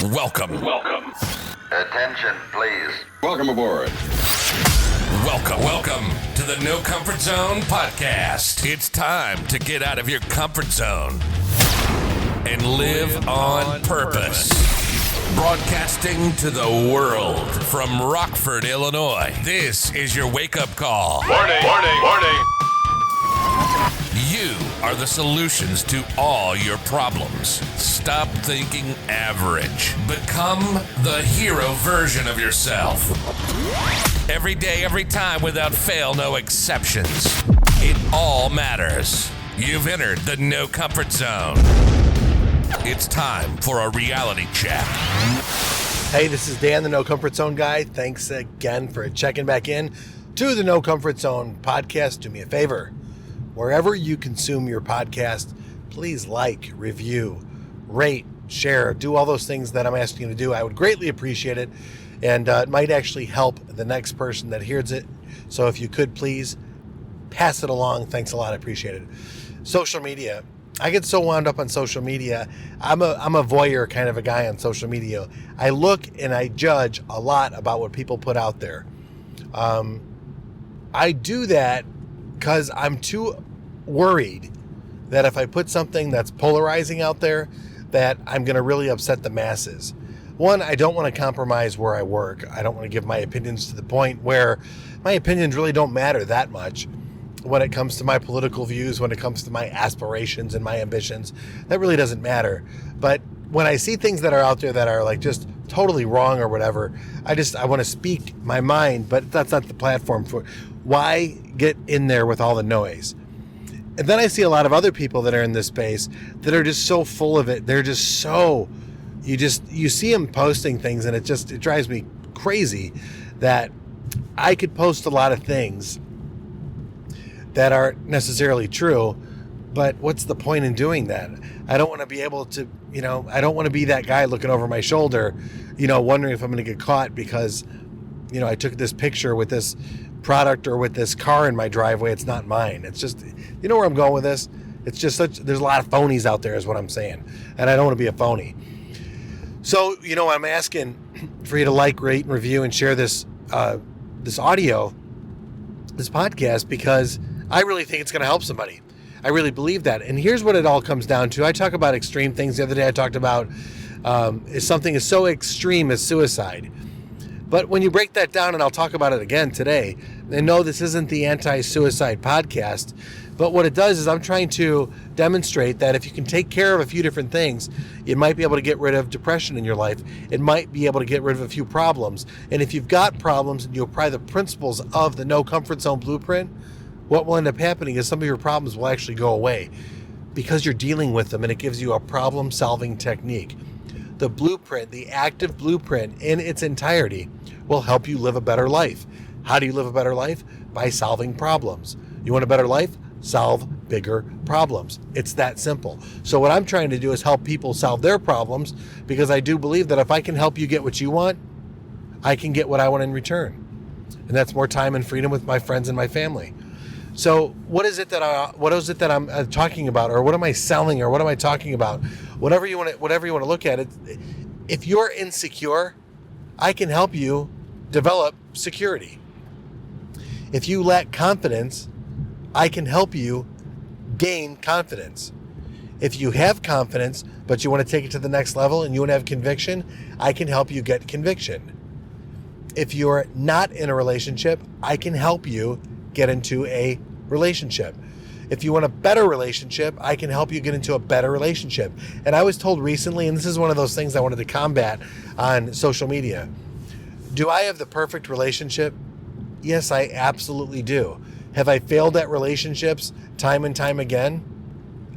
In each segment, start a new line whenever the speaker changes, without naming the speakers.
Welcome.
Attention, please.
Welcome aboard.
Welcome to the No Comfort Zone podcast. It's time to get out of your comfort zone and live on purpose. Broadcasting to the world from Rockford, Illinois. This is your wake-up call.
Warning.
You are the solutions to all your problems. Stop thinking average. Become the hero version of yourself. Every day, every time, without fail, no exceptions. It all matters. You've entered the No Comfort Zone. It's time for a reality check.
Hey, this is Dan, the No Comfort Zone guy. Thanks again for checking back in to the No Comfort Zone podcast. Do me a favor. Wherever you consume your podcast, please like, review, rate, share, do all those things that I'm asking you to do. I would greatly appreciate it, and it might actually help the next person that hears it. So if you could, please pass it along. Thanks a lot. I appreciate it. Social media. I get so wound up on social media. I'm a voyeur kind of a guy on social media. I look and I judge a lot about what people put out there. I do that because I'm too worried that if I put something that's polarizing out there, that I'm going to really upset the masses. One, I don't want to compromise where I work. I don't want to give my opinions to the point where my opinions really don't matter that much when it comes to my political views, when it comes to my aspirations and my ambitions. That really doesn't matter. But when I see things that are out there that are like just totally wrong or whatever, I want to speak my mind, but that's not the platform for it. Why get in there with all the noise? And then I see a lot of other people that are in this space that are just so full of it. They're just so, you see them posting things and it drives me crazy that I could post a lot of things that aren't necessarily true, but what's the point in doing that? I don't want to be able to, I don't want to be that guy looking over my shoulder, wondering if I'm going to get caught because, I took this picture with this product or with this car in my driveway. It's not mine. It's just, you know where I'm going with this? It's just there's a lot of phonies out there is what I'm saying. And I don't want to be a phony. So, I'm asking for you to like, rate, and review and share this audio, this podcast, because I really think it's going to help somebody. I really believe that. And here's what it all comes down to. I talk about extreme things. The other day I talked about something is so extreme as suicide. But when you break that down, and I'll talk about it again today, and no, this isn't the anti-suicide podcast, but what it does is I'm trying to demonstrate that if you can take care of a few different things, you might be able to get rid of depression in your life. It might be able to get rid of a few problems. And if you've got problems and you apply the principles of the No Comfort Zone blueprint, what will end up happening is some of your problems will actually go away because you're dealing with them, and it gives you a problem-solving technique. The blueprint, the active blueprint in its entirety, will help you live a better life. How do you live a better life? By solving problems. You want a better life? Solve bigger problems. It's that simple. So what I'm trying to do is help people solve their problems, because I do believe that if I can help you get what you want, I can get what I want in return. And that's more time and freedom with my friends and my family. So what is it that I'm talking about, or what am I selling, or what am I talking about? Whatever you want to look at it. If you're insecure, I can help you develop security. If you lack confidence, I can help you gain confidence. If you have confidence, but you want to take it to the next level and you want to have conviction, I can help you get conviction. If you're not in a relationship, I can help you get into a relationship. If you want a better relationship, I can help you get into a better relationship. And I was told recently, and this is one of those things I wanted to combat on social media. Do I have the perfect relationship? Yes, I absolutely do. Have I failed at relationships time and time again?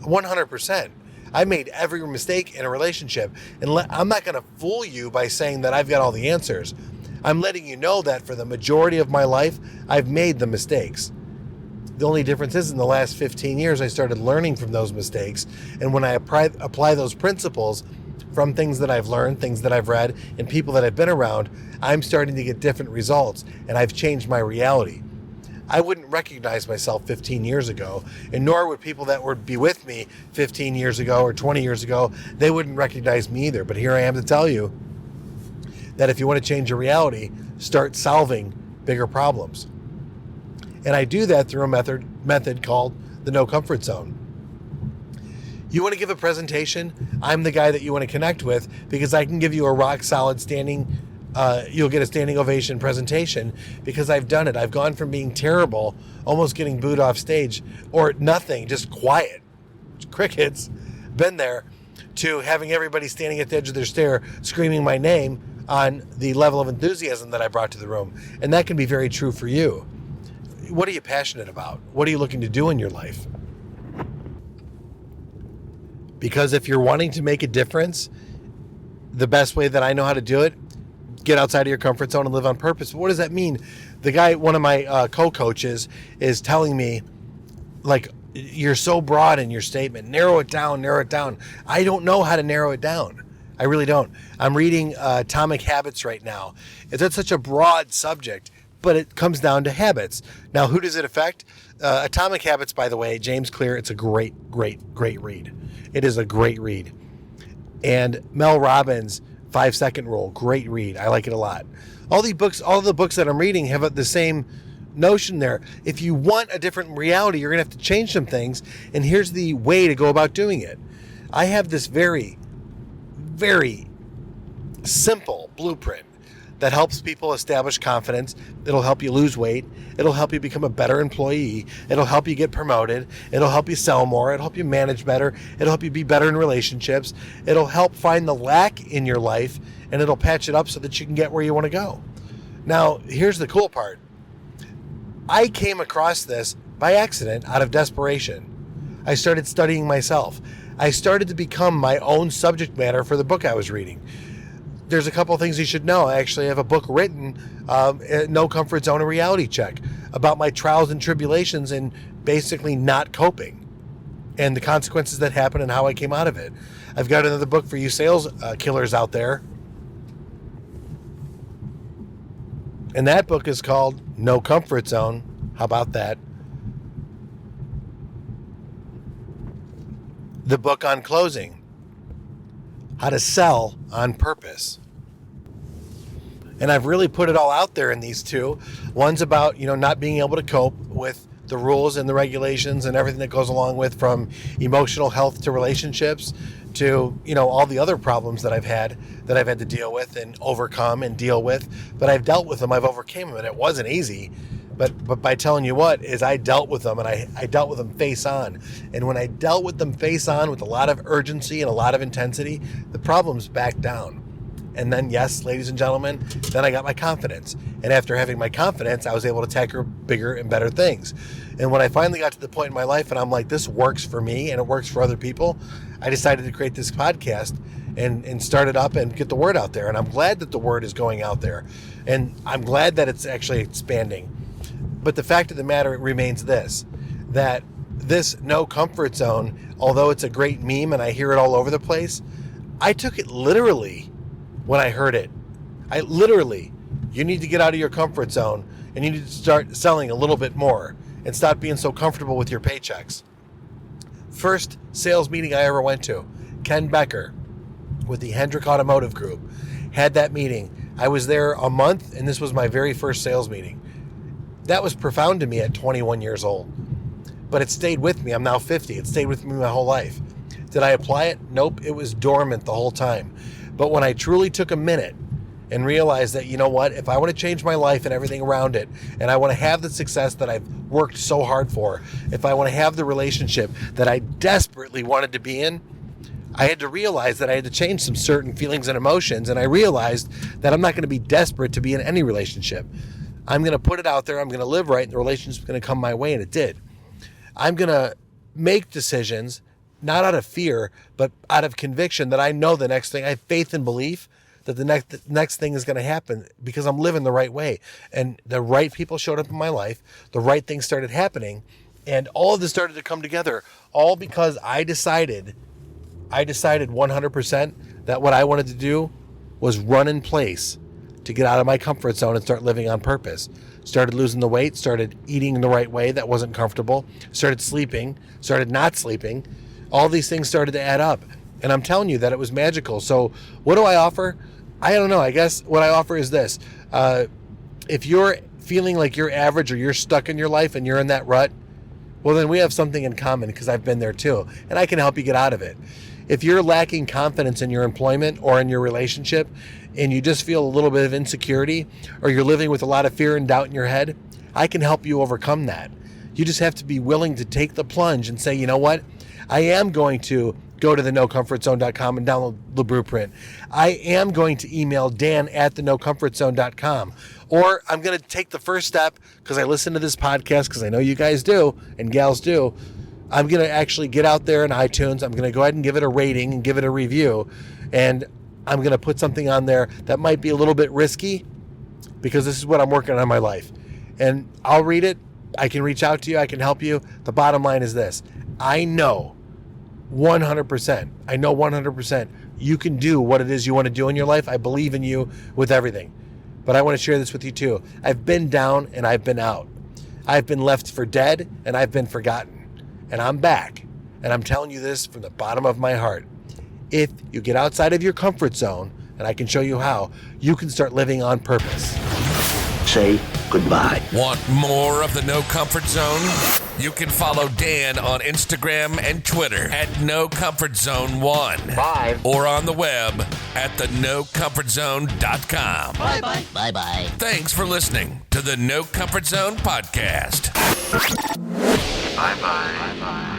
100%. I made every mistake in a relationship. And I'm not going to fool you by saying that I've got all the answers. I'm letting you know that for the majority of my life, I've made the mistakes. The only difference is in the last 15 years, I started learning from those mistakes. And when I apply those principles from things that I've learned, things that I've read, and people that I've been around, I'm starting to get different results. And I've changed my reality. I wouldn't recognize myself 15 years ago, and nor would people that would be with me 15 years ago or 20 years ago, they wouldn't recognize me either. But here I am to tell you that if you want to change your reality, start solving bigger problems. And I do that through a method called the no comfort zone. You want to give a presentation? I'm the guy that you want to connect with, because I can give you a rock solid you'll get a standing ovation presentation, because I've done it. I've gone from being terrible, almost getting booed off stage, or nothing, just quiet, crickets, been there, to having everybody standing at the edge of their stair screaming my name on the level of enthusiasm that I brought to the room. And that can be very true for you. What are you passionate about? What are you looking to do in your life? Because if you're wanting to make a difference, the best way that I know how to do it, get outside of your comfort zone and live on purpose. But what does that mean? The guy, one of my co-coaches, is telling me, like, you're so broad in your statement. Narrow it down. I don't know how to narrow it down. I really don't. I'm reading Atomic Habits right now. It's such a broad subject, but it comes down to habits. Now, who does it affect? Atomic Habits, by the way, James Clear, it's a great read. It is a great read. And Mel Robbins' 5-second rule, great read. I like it a lot. All the books that I'm reading have the same notion there. If you want a different reality, you're going to have to change some things. And here's the way to go about doing it. I have this very, very simple blueprint that helps people establish confidence. It'll help you lose weight. It'll help you become a better employee. It'll help you get promoted. It'll help you sell more. It'll help you manage better. It'll help you be better in relationships. It'll help find the lack in your life, and it'll patch it up so that you can get where you want to go. Now, here's the cool part. I came across this by accident, out of desperation. I started studying myself. I started to become my own subject matter for the book I was reading. There's a couple of things you should know. I actually have a book written, No Comfort Zone, a reality check, about my trials and tribulations and basically not coping and the consequences that happen and how I came out of it. I've got another book for you sales killers out there. And that book is called No Comfort Zone. How about that? The book on closing. How to sell on purpose. And I've really put it all out there in these two. One's about, not being able to cope with the rules and the regulations and everything that goes along with, from emotional health to relationships to, all the other problems that I've had to deal with and overcome and deal with. But I've dealt with them. I've overcame them, and it wasn't easy. But by telling you what is, I dealt with them, and I dealt with them face on. And when I dealt with them face on with a lot of urgency and a lot of intensity, the problems backed down. And then, yes, ladies and gentlemen, then I got my confidence. And after having my confidence, I was able to tackle bigger and better things. And when I finally got to the point in my life and I'm like, this works for me and it works for other people, I decided to create this podcast and start it up and get the word out there. And I'm glad that the word is going out there. And I'm glad that it's actually expanding. But the fact of the matter remains that this no comfort zone, although it's a great meme and I hear it all over the place, I took it literally when I heard it. You need to get out of your comfort zone and you need to start selling a little bit more and stop being so comfortable with your paychecks. First sales meeting I ever went to, Ken Becker with the Hendrick Automotive Group, had that meeting. I was there a month and this was my very first sales meeting. That was profound to me at 21 years old, but it stayed with me. I'm now 50. It stayed with me my whole life. Did I apply it? Nope. It was dormant the whole time. But when I truly took a minute and realized that, if I want to change my life and everything around it, and I want to have the success that I've worked so hard for, if I want to have the relationship that I desperately wanted to be in, I had to realize that I had to change some certain feelings and emotions. And I realized that I'm not going to be desperate to be in any relationship. I'm going to put it out there. I'm going to live right, and the relationship's going to come my way, and it did. I'm going to make decisions, not out of fear, but out of conviction that I know the next thing. I have faith and belief that the next thing is going to happen because I'm living the right way. And the right people showed up in my life. The right things started happening. And all of this started to come together, all because I decided 100% that what I wanted to do was run in place to get out of my comfort zone and start living on purpose. started losing the weight, started eating the right way that wasn't comfortable, started sleeping, started not sleeping. All these things started to add up. And I'm telling you that it was magical. So what do I offer? I don't know. I guess what I offer is this. If you're feeling like you're average or you're stuck in your life and you're in that rut, well, then we have something in common because I've been there too. And I can help you get out of it. If you're lacking confidence in your employment or in your relationship and you just feel a little bit of insecurity or you're living with a lot of fear and doubt in your head, I can help you overcome that. You just have to be willing to take the plunge and say, you know what? I am going to go to thenocomfortzone.com and download the blueprint. I am going to email dan@thenocomfortzone.com. Or I'm going to take the first step because I listen to this podcast because I know you guys do and gals do. I'm going to actually get out there in iTunes. I'm going to go ahead and give it a rating and give it a review. And I'm going to put something on there that might be a little bit risky because this is what I'm working on in my life. And I'll read it. I can reach out to you. I can help you. The bottom line is this. I know 100% you can do what it is you want to do in your life. I believe in you with everything. But I want to share this with you too. I've been down and I've been out. I've been left for dead and I've been forgotten. And I'm back. And I'm telling you this from the bottom of my heart. If you get outside of your comfort zone, and I can show you how, you can start living on purpose.
Say goodbye.
Want more of the No Comfort Zone? You can follow Dan on Instagram and Twitter at NoComfortZone1.
Bye.
Or on the web at thenocomfortzone.com.
Bye-bye. Bye-bye.
Thanks for listening to the No Comfort Zone podcast.
Bye-bye. Bye-bye.